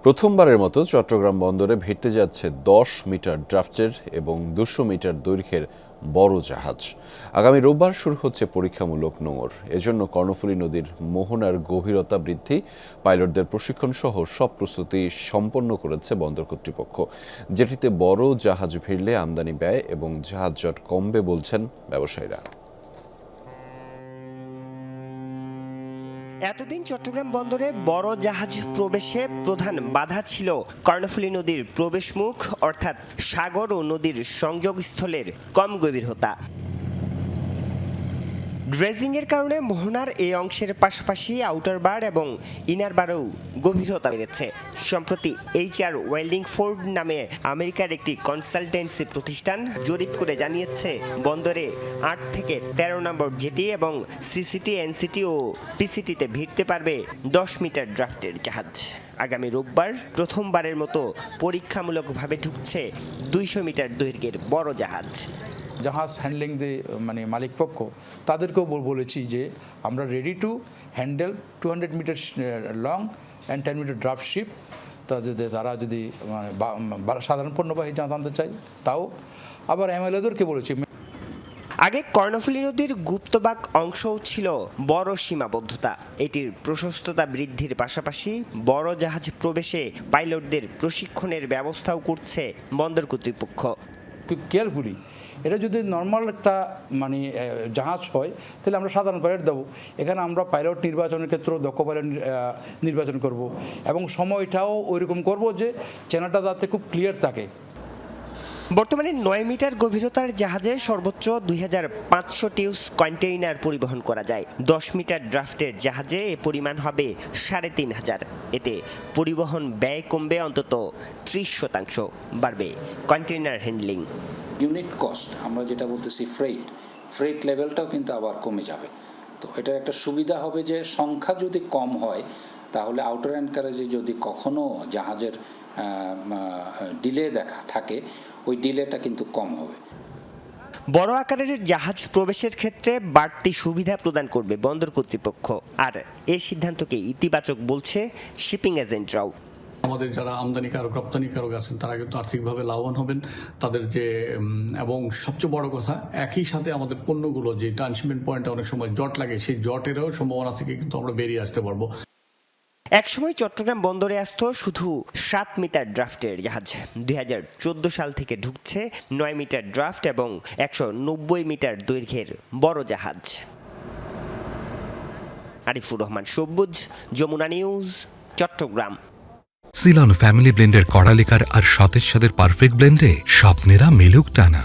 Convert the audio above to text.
প্রথমবারের মতো চট্টগ্রাম বন্দরে ভিড়তে যাচ্ছে ১০ মিটার ড্রাফটের এবং ২০০ মিটার দৈর্ঘ্যের বড় জাহাজ। আগামী রোববার শুরু হচ্ছে পরীক্ষামূলক নোঙর। এজন্য কর্ণফুলী নদীর মোহনার গভীরতা বৃদ্ধি, পাইলটদের প্রশিক্ষণ সহ সব প্রস্তুতি সম্পন্ন করেছে বন্দর কর্তৃপক্ষ। যেটিতে বড় জাহাজ ভিড়লে আমদানি ব্যয় এবং জাহাজ জট কমবে বলছেন ব্যবসায়ীরা। এতদিন চট্টগ্রাম বন্দরে বড় জাহাজ প্রবেশে প্রধান বাধা ছিল কর্ণফুলী নদীর প্রবেশমুখ অর্থাৎ সাগর ও নদীর সংযোগস্থলের কম গভীরতা। ড্রেজিংয়ের কারণে মোহনার এই অংশের পাশাপাশি আউটার বার এবং ইনার বারেও গভীরতা বেড়েছে। সম্প্রতি HR ওয়েল্ডিং ফোর্ড নামে আমেরিকার একটি কনসালটেন্সি প্রতিষ্ঠান জরিপ করে জানিয়েছে বন্দরে ৮ থেকে ১৩ নম্বর জেটি এবং CCT, NCT ও PCTতে ভিড়তে পারবে ১০ মিটার ড্রাফটের জাহাজ। আগামী রোববার প্রথমবারের মতো পরীক্ষামূলকভাবে ঢুকছে ২০০ মিটার দৈর্ঘ্যের বড় জাহাজ। জাহাজ হ্যান্ডলিং মালিক পক্ষ তাদেরকেও বলেছি যে আমরা ready to handle 200 metre long and 10 metre draft ship. তারা যদি সাধারণ পণ্যবাহী জাহাজ আনতে চাই তাও। আবার MLAদেরকে বলেছি। আগে কর্ণফুলী নদীর গুপ্তবাগ অংশও ছিল বড় সীমাবদ্ধতা। এটির প্রশস্ততা বৃদ্ধির পাশাপাশি বড় জাহাজ প্রবেশে পাইলটদের প্রশিক্ষণের ব্যবস্থাও করছে বন্দর কর্তৃপক্ষ। কেয়ারফুলি এটা যদি নর্মাল একটা জাহাজ হয় তাহলে আমরা সাধারণ পাইলট দেবো। এখানে আমরা পাইলট নির্বাচনের ক্ষেত্রে দক্ষ পাইলট নির্বাচন করব এবং সময়টাও ওইরকম করব যে চেনাটা যাতে খুব ক্লিয়ার থাকে। বর্তমানে ৯ মিটার গভীরতার জাহাজে সর্বোচ্চ ২৫০০ টিউস কন্টেইনার পরিবহন করা যায়। ১০ মিটার ড্রাফটের জাহাজে এ পরিমাণ হবে ৩৫০০। এতে পরিবহন ব্যয় কমবে অন্তত ৩০%। বাড়বে কন্টেইনার হ্যান্ডলিং। ইউনিট কস্ট আমরা যেটা বলতেছি ফ্রেট লেভেলটাও কিন্তু আবার কমে যাবে। তো এটার একটা সুবিধা হবে যে সংখ্যা যদি কম হয় তাহলে আউটার অ্যানকারেজে যদি কখনো জাহাজের ডিলে থাকে ওই ডিলেটা কিন্তু কম হবে। বড় আকারের জাহাজ প্রবেশের ক্ষেত্রে বাড়তি সুবিধা প্রদান করবে বন্দর কর্তৃপক্ষ। আর এই সিদ্ধান্তকে ইতিবাচক বলছে শিপিং এজেন্টরাও। আমাদের যারা আমদানিকারক রপ্তানিকারক আছেন তারা কিন্তু আর্থিকভাবে লাভবান হবেন। তাদের যে এবং সবচেয়ে বড় কথা একই সাথে আমাদের পণ্যগুলো যে ট্রান্সশিপমেন্ট পয়েন্টে অনেক সময় জট লাগে সেই জটেরও সম্ভাবনা থেকে কিন্তু আমরা বেরিয়ে আসতে পারবো। একসময় চট্টগ্রাম বন্দরে আসতো শুধু ৭ মিটার ড্রাফটের জাহাজ। ২০১৪ সাল থেকে ঢুকছে ৯ মিটার ড্রাফট এবং ১৯০ মিটার দৈর্ঘ্যের বড় জাহাজ। আরিফুর রহমান সবুজ, যমুনা নিউজ, চট্টগ্রাম। সিলন ফ্যামিলি ব্লেন্ডের কড়া লিকার আর সতেজ স্বাদের পারফেক্ট ব্লেন্ডে স্বপ্নেরা মিলুক টানা।